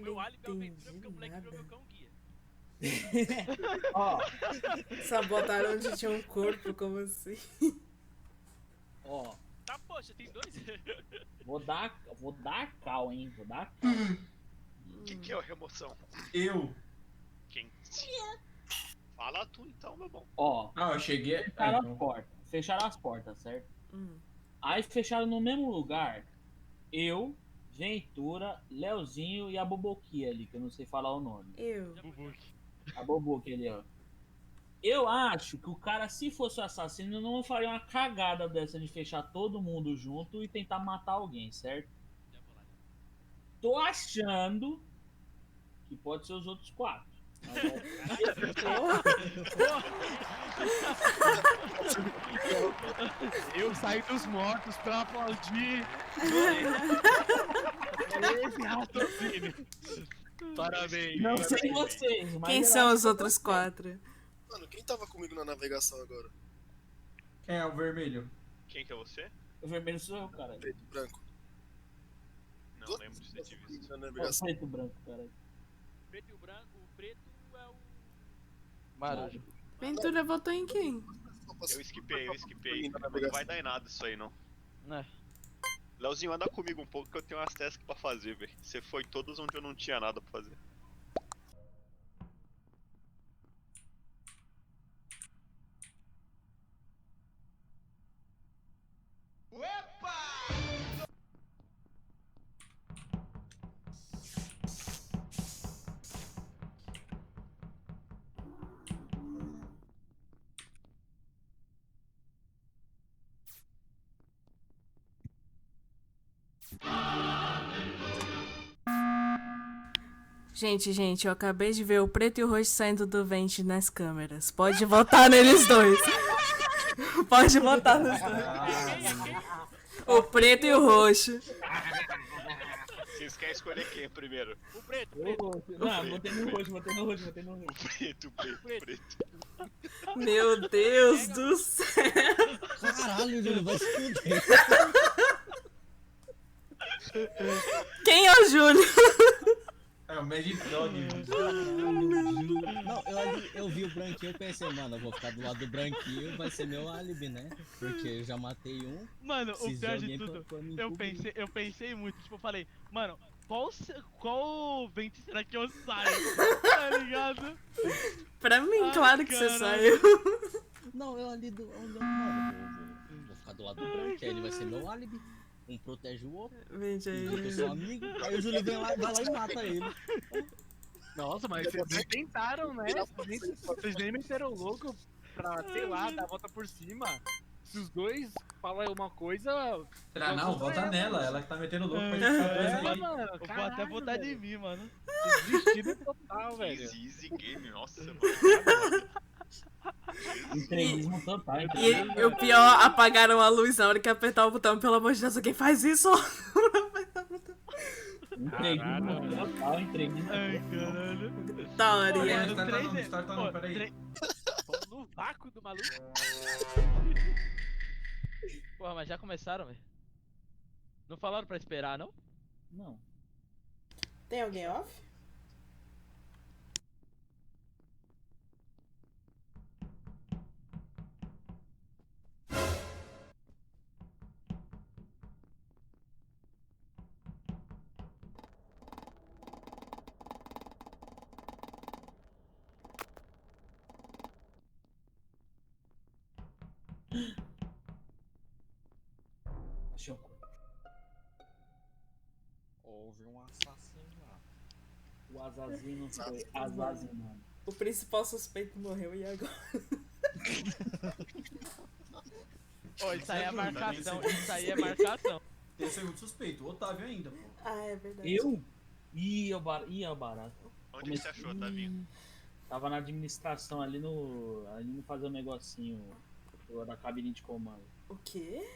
meu álibi é o Ventura entendi porque o moleque virou meu nada. cão guia. Ó, Sabotaram onde tinha um corpo, como assim? ó, Tá, poxa, tem dois? vou dar cal, hein? Vou dar cal. Quem que é o remoção? Eu. Quem? Fala tu então, meu bom. Ó, Ah, eu cheguei. Ah, fecharam as então. portas. Fecharam as portas, certo? Hum. Aí fecharam no mesmo lugar. Eu, Ventura, Leozinho e a Boboquia ali, que eu não sei falar o nome. Eu. A Boboquia ali, ó. Eu acho que o cara, se fosse o assassino, não faria uma cagada dessa de fechar todo mundo junto e tentar matar alguém, certo? Já vou lá. Tô achando que pode ser os outros quatro. Eu saí dos mortos pra aplaudir. Esse raciocínio. Parabéns. Não sei vocês, mas Quem eu são acho os que outros quatro? Mano, quem tava comigo na navegação agora? Quem é o vermelho? Quem que é você? o vermelho sou eu, cara. Preto e branco. Não lembro de ter te visto. Na É o navegação. preto e branco, cara. Preto e o branco, o preto é o... Marujo. Ventura votou em quem? Eu esquipei. Na Não navegação. vai dar em nada isso aí, não. Né? Leozinho, anda comigo um pouco que eu tenho umas tasks pra fazer, velho. Você foi todos onde eu não tinha nada pra fazer. Gente, eu acabei de ver o preto e o roxo saindo do vente nas câmeras. Pode votar neles dois. Pode votar nos dois. O preto e o roxo. Vocês querem escolher quem primeiro? O preto, Não, botei no roxo. Preto. Meu Deus do céu. Caralho, Júlio, vai se fuder. Quem é o Júlio? É o Mad Dog. Não, eu vi o branquinho e pensei, mano, eu vou ficar do lado do branquinho, vai ser meu álibi, né? Porque eu já matei um. Mano, o preciso pior de alguém tudo, pra me eu encobrir. pensei muito, tipo, eu falei, mano, qual vento será que eu saio? Tá ligado? Pra mim, Ai, claro que você caralho. saiu. Não, eu ali olhando, mano, vou ficar do lado do branquinho, ele vai ser meu álibi. Um protege o outro, Vende aí. eu sou amigo. Aí o Júlio vai lá e mata ele. Nossa, mas vocês nem tentaram, né? Vocês nem meteram o louco pra, sei lá, dar a volta por cima. Se os dois falam uma coisa. Será não? Vota nela. Ela que tá metendo louco pra É, gente dois aí. mano, Eu vou até caralho, votar velho. em mim, mano. Desistido total, velho. Easy game, nossa, mano. Entreguismo total, E o pior, apagaram a luz na hora que apertar o botão. Pelo amor de Deus, alguém faz isso? Entreguismo total. Ai, caralho. Vitória. Starta não, peraí. Tô no vácuo do maluco. Porra, mas já começaram, velho. Não falaram pra esperar, não? Não. Tem alguém off? Achou. Houve um assassino lá. O Azazinho foi assassinado. O principal suspeito morreu e agora? Ó, isso aí é marcação, isso aí é marcação. Tem o segundo suspeito, o Otávio ainda, pô. Ah, é verdade. Eu? Ih, o barato. Onde que você achou, Tavinho? Tava na administração ali no fazer um negocinho da cabine de comando. O quê?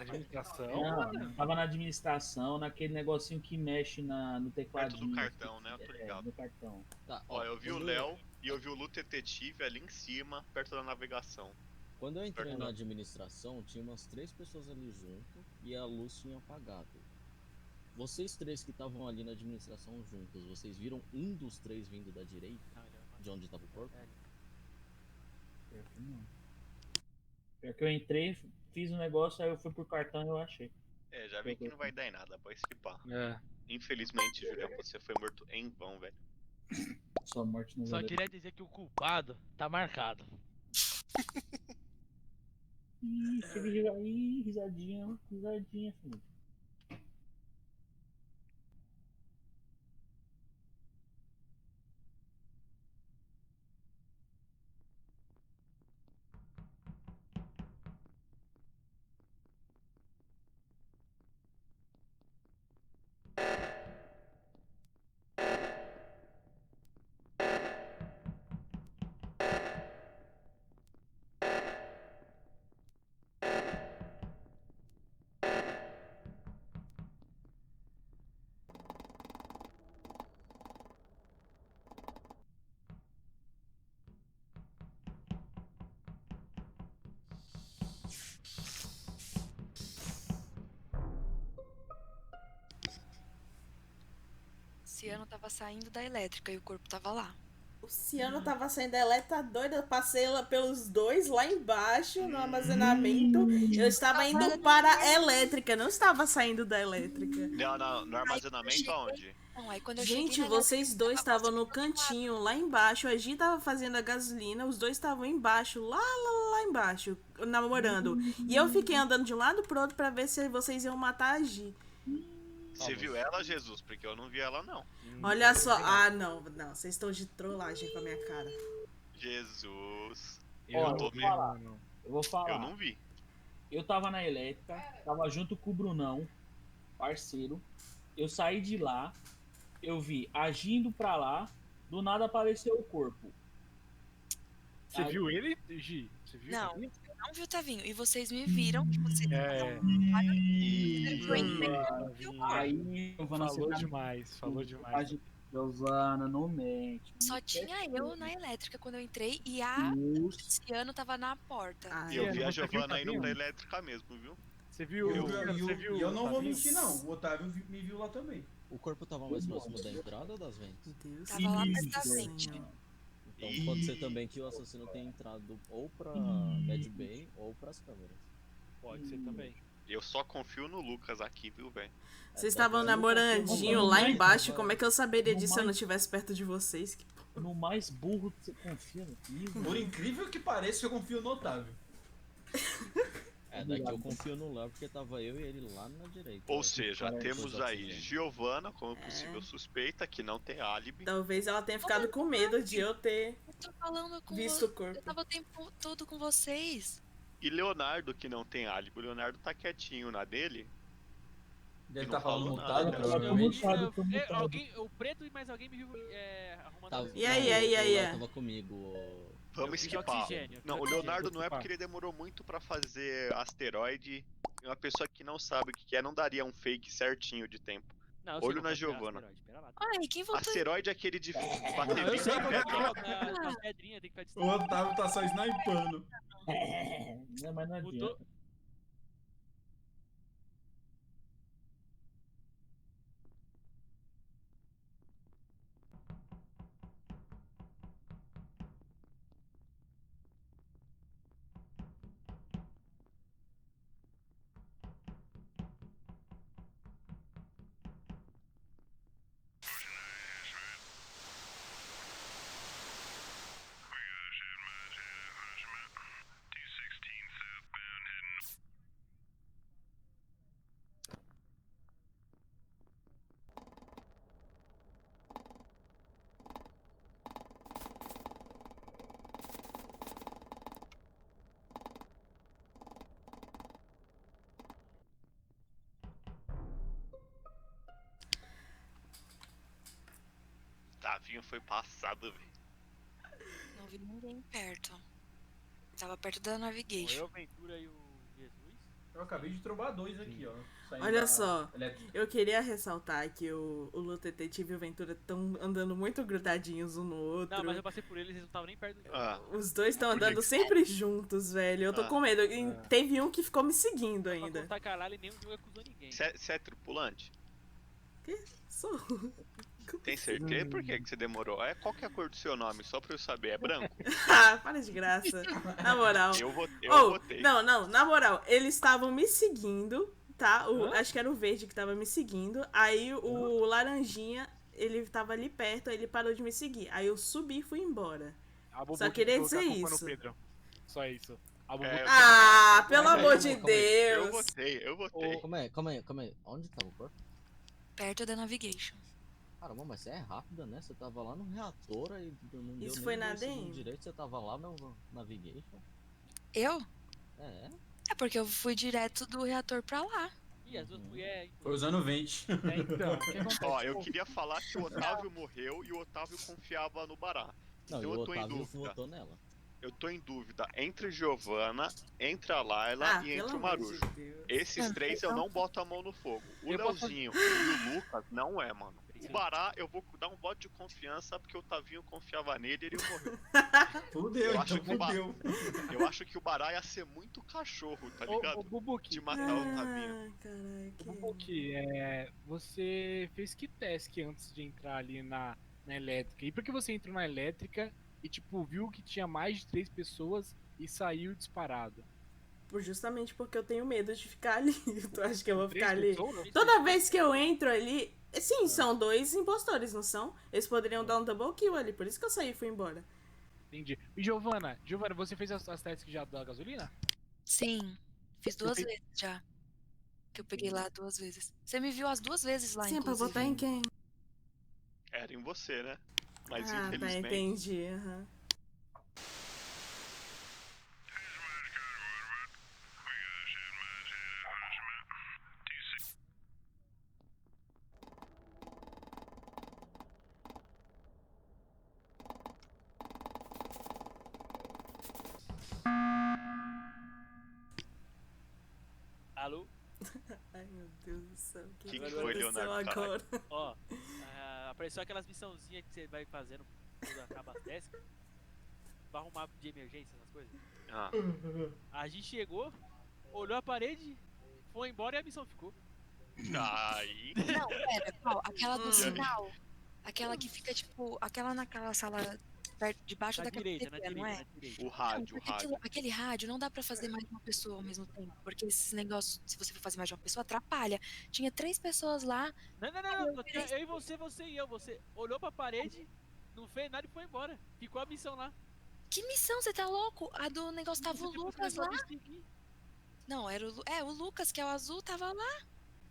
Administração. Não, tava na administração, naquele negocinho que mexe no Perto tecladinho. do cartão, né? Eu tô ligado. No cartão. Tá, Ó, eu vi o Léo e eu vi o Lu Detetive ali em cima, perto da navegação. Quando eu entrei Perdão. na administração, tinha umas 3 pessoas ali junto e a luz tinha apagado. Vocês três que estavam ali na administração juntos, vocês viram um dos três vindo da direita? Não, ele é uma- De onde tava o corpo? Pior que não. Pior que eu entrei, fiz um negócio, aí eu fui pro cartão e eu achei. É, já vi que não vai dar em nada, pode skipar. É. Infelizmente, Julião, você foi morto em vão, velho. Sua morte não Só valeu. queria dizer que o culpado tá marcado. Ih, teve Ih, risadinha, risadinha, filho. Ciano tava saindo da elétrica e o corpo tava lá. O Ciano tava saindo da elétrica, tá doida. Eu passei pelos dois lá embaixo no armazenamento. Eu estava indo para a elétrica, não estava saindo da elétrica. Não, no armazenamento aonde? Não, aí quando eu Gente, cheguei na vocês elétrica, dois tava estavam no passando do lado. cantinho, lá embaixo. A Gi tava fazendo a gasolina, os dois estavam embaixo, lá embaixo, namorando. E eu fiquei andando de um lado pro outro pra ver se vocês iam matar a Gi. Você viu ela, Jesus? Porque eu não vi ela, não. Olha só. Ah, não, vocês estão de trollagem com a minha cara. Jesus. Ó, tô eu vou falar. Eu vou falar. Eu não vi. Eu tava na elétrica, tava junto com o Brunão, parceiro. Eu saí de lá, eu vi agindo pra lá, do nada apareceu o corpo. Você Aí- viu ele, Gi? Você viu? Não, ele? eu não vi o Tavinho. E vocês me viram que vocês É. eu entrei. Aí, Giovana, Falou você tá- demais, falou demais. Giovana, não mente. Só tinha eu na elétrica quando eu entrei e a Ciano tava na porta. Ai, Eu vi a você viu, Giovana indo Tavinho? pra elétrica mesmo, viu? Você viu? Você viu? E eu não vou Tavinho? mentir, não. O Otávio me viu lá também. O corpo tava mais próximo da entrada ou das ventas? meu Deus. Tava lá perto da Isso. frente. Então pode ser também que o assassino tenha entrado ou pra Mad Bay ou pras câmeras. Pode ser também. Eu só confio no Lucas aqui, viu, velho? Vocês estavam namorandinho lá embaixo, como é que eu saberia disso se eu não estivesse perto de vocês? No mais burro que você confia no filho. Por incrível que pareça, eu confio no Otávio. É, daqui eu confio no Léo porque tava eu e ele lá na direita. Ou Eu acho que seja, parece temos os aí oxigênio. Giovana como possível suspeita, que não tem álibi. Talvez ela tenha ficado com medo de eu ter Eu tô falando com visto o Eu corpo. tava o tempo todo com vocês. E Leonardo, que não tem álibi. O Leonardo tá quietinho na dele. Deve Não estar falando falou mutado, nada, provavelmente. O preto e mais alguém me viu arrumando Tava, a E aí, não, e aí, o e aí? Léo tava comigo. o- Vamos Eu fiz skipar. oxigênio, eu Não, fiz o oxigênio, Leonardo não é skipar. porque ele demorou muito pra fazer asteroide. Uma pessoa que não sabe o que é não daria um fake certinho de tempo. Não, eu sei Olho qual na que é Giovana. asteroide, pera lá. Ai, quem votou? Asteroide é aquele de bater Não, eu 20 sei qual que é pedra. das pedrinhas, tem que ficar O Otávio tá só snipando. Não, mas não adianta. Mudou. Tavinho foi passado, velho. Não vi ninguém perto. Tava perto da Bom, Navigation. eu, Ventura e o Jesus. Eu acabei de trombar dois aqui, ó. saindo Olha da só. elétrica. Eu queria ressaltar que o Lutetetive e o Ventura estão andando muito grudadinhos um no outro. Não, mas eu passei por eles, eles não estavam nem perto do Ah, Os dois estão Podia andando que- sempre juntos, velho. Eu tô Ah. com medo. E teve um que ficou me seguindo Pra ainda. contar caralho, nenhum jogo acusou ninguém. você é tripulante? Sou. Tem certeza? Por que você demorou? Qual que é a cor do seu nome? Só pra eu saber. É branco? Ah, para de graça. Na moral. Eu Oh, votei. não, na moral, eles estavam me seguindo, tá? Acho que era o verde que tava me seguindo. Aí o laranjinha, ele tava ali perto, aí ele parou de me seguir. Aí eu subi e fui embora. A Bubu Só que queria colocou a dizer culpa no isso. Pedro. Só isso. A Bubu Ah, pelo Calma aí, amor de calma aí. Deus. Eu votei. Calma aí. Onde tava o corpo? Perto da Navigation. Caramba, mas você é rápida, né? Você tava lá no reator e não deu Isso nem foi na 2 segundos ADM? direito, você tava lá no Navigation. Eu? É. É porque eu fui direto do reator pra lá. Ih, as duas mulheres. Foi usando o vente. Então, o que acontece? Ó, eu queria falar que o Otávio morreu e o Otávio confiava no Bará. Não, Então e o eu tô em Otávio dúvida. votou nela. Eu tô em dúvida entre Giovanna, entre a Laila e entre o Marujo. Esses três eu não boto a mão no fogo. O Leozinho e o Lucas não é, mano. O Bará, eu vou dar um voto de confiança porque o Otavinho confiava nele e ele morreu. Fudeu, Eu acho então que o Ba- fudeu. Eu acho que o Bará ia ser muito cachorro, tá ligado? Ô, Bubuki. De matar o Otavinho. Ah, caraca. Bubuki, você fez que task antes de entrar ali na elétrica? E por que você entrou na elétrica e, tipo, viu que tinha mais de 3 pessoas e saiu disparado? Justamente porque eu tenho medo de ficar ali. Tu acha que eu vou 3 ficar ali? pessoas? Toda vez que eu entro ali. Sim, são 2 impostores, não são? Eles poderiam dar um double kill ali, por isso que eu saí e fui embora. Entendi. E Giovana, você fez as tasks já da gasolina? Sim, fiz 2 fiz- vezes já. Que eu peguei lá 2 vezes. Você me viu as 2 vezes lá, Sim, é pra inclusive. votar em quem? Era em você, né? Mas Ah, tá, infelizmente. entendi. Aham. Alô? Ai, meu Deus do céu. O que Que vai foi, acontecer Leonardo? agora? Ó, apareceu aquelas missãozinhas que você vai fazendo quando acaba as tasks. Pra arrumar de emergência, essas coisas. Ah, A gente chegou, olhou a parede, foi embora e a missão ficou. aí. Não, pera, qual? Aquela do Hum. sinal. Aquela que fica, tipo, aquela naquela sala perto, debaixo Na da direita, na cafeteria, não direita, é? na direita. O Não, rádio, o porque rádio. aquele rádio não dá pra fazer mais de uma pessoa ao mesmo tempo. Porque esses negócios, se você for fazer mais de uma pessoa, atrapalha. Tinha 3 pessoas lá. Não, tinha eu e você e eu. Você olhou pra parede, não fez nada e foi embora. Ficou a missão lá. Que missão, você tá louco? A do negócio tava o Depois Lucas começou a lá. me seguir. Não, era o Lucas, que é o azul, tava lá.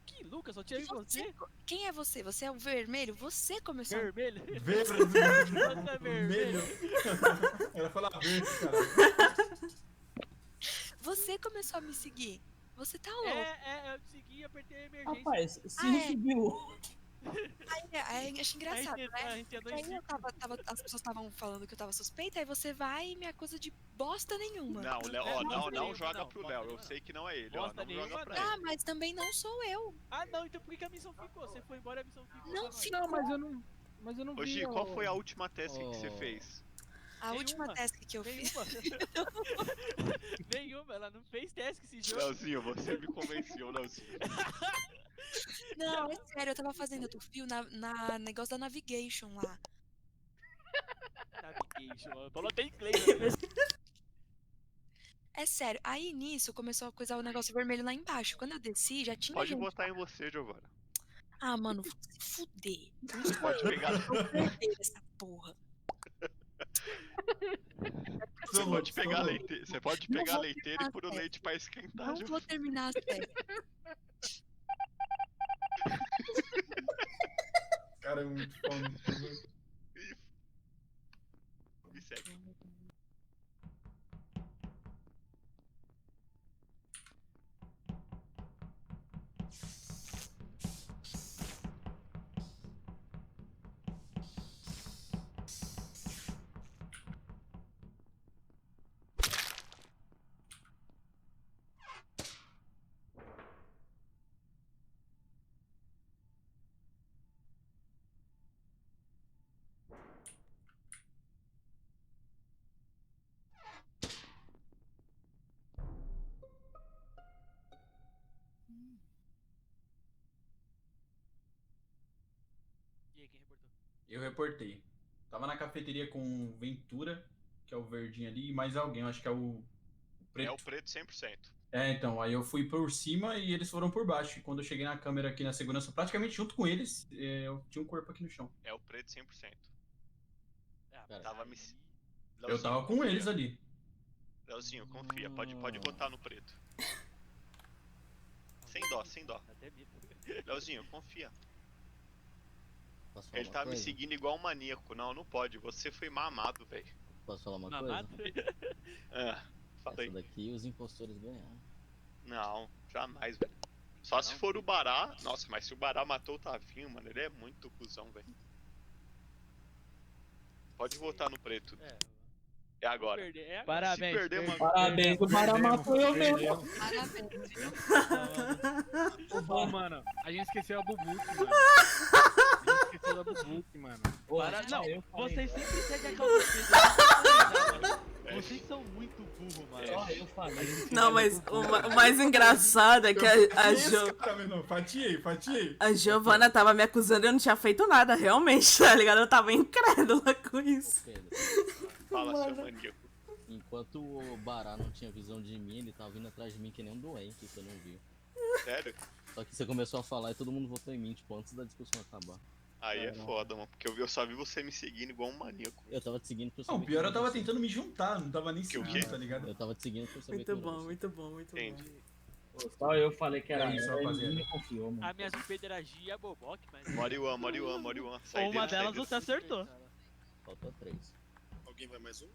Que Lucas, só tinha eu e você. Quem é você? Você é o vermelho? Você começou. Vermelho. Verde. Nossa, Vermelho. vermelho. Era falar verde, cara. Você começou a me seguir. Você tá louco. Eu segui, apertei a emergência. Rapaz, se Ah, não é? subiu. Aí achei engraçado, a né? gente andou Aí em eu as pessoas estavam falando que eu tava suspeita, aí você vai e me acusa de bosta nenhuma. Não, Léo, É, ó, bosta não nenhuma, joga não, pro bosta Léo. Eu nenhuma, sei que não é ele, ó. Bosta Não joga nenhuma, pra Ah, ele. mas também não sou eu. Ah, não, então por que a missão ficou? Você foi embora e a missão ficou. Não pra nós. ficou. Não, mas eu não Ô, vi. Gi, ó. qual foi a última task que você fez? A última Nenhuma. task que eu fiz. Nenhuma. Nenhuma, ela não fez teste esse jogo. Leozinho, você me convenceu, Leozinho. Não, é sério, eu tava fazendo do fio na negócio da navigation lá. Navigation, falou até em inglês. Né? É sério. Aí nisso começou a coisar o negócio vermelho lá embaixo. Quando eu desci, já tinha Pode gente. botar em você, Giovana. Ah, mano, se fuder. Você pode pegar. Eu perder essa porra. Você pode pegar leite. Você pode Não pegar vou leiteiro e terminar pôr o as leite pra esquentar. Não Giovana. vou terminar as tasks. Cara, é muito foda. Me segue. Eu reportei. Tava na cafeteria com o Ventura, que é o verdinho ali, e mais alguém, eu acho que é o preto. É o preto 100%. É, então, aí eu fui por cima e eles foram por baixo. E quando eu cheguei na câmera aqui na segurança, praticamente junto com eles, eu tinha um corpo aqui no chão. É o preto 100%. Ah, Tava me... Eu tava com eles ali. Leozinho, confia, pode votar no preto. Sem dó, sem dó. Até medo. Leozinho, confia. Posso falar Ele uma tá me coisa? seguindo igual um maníaco. Não pode. Você foi mamado, velho. Posso falar uma Mamado? coisa? Fala aí. Essa daqui os impostores ganharam. Não, jamais, velho. Só se for o Bará. Nossa, mas se o Bará matou o Tavinho, mano, ele é muito cuzão, velho. Pode votar no preto. É agora. Parabéns. Se perder uma... Parabéns, o Bará matou eu mesmo. Parabéns, viu? Ô, mano, a gente esqueceu a Bubuki, mano. A gente esqueceu a Bubuki, mano. Não, eu falei, vocês sempre seguem a calma. Vocês são muito burros, mano. Ó, eu falei. Não, mas o mais engraçado é que Fatiei. a Giovana tava me acusando e eu não tinha feito nada, realmente, tá ligado? Eu tava incrédula com isso. Pedro, Fala, seu maníaco. enquanto o Bará não tinha visão de mim, ele tava vindo atrás de mim que nem um doente, você não viu. Sério? Só que você começou a falar e todo mundo votou em mim, tipo, antes da discussão acabar. Aí é foda, mano. Porque eu só vi você me seguindo igual um maníaco. Eu tava te seguindo por Não, saber o pior quem eu tava era você. tentando me juntar, não tava nem Que o seguindo, quê? tá ligado? Eu tava te seguindo por saber Muito quem era bom, você. muito bom, muito bom. Entendi. Só eu falei que era É isso, ela, rapaziada. ninguém confiou, mano. A minha surpresa era a Gia e a Bobok, mas. Moriwan. Ou uma delas você acertou. Falta 3. Alguém vai mais um?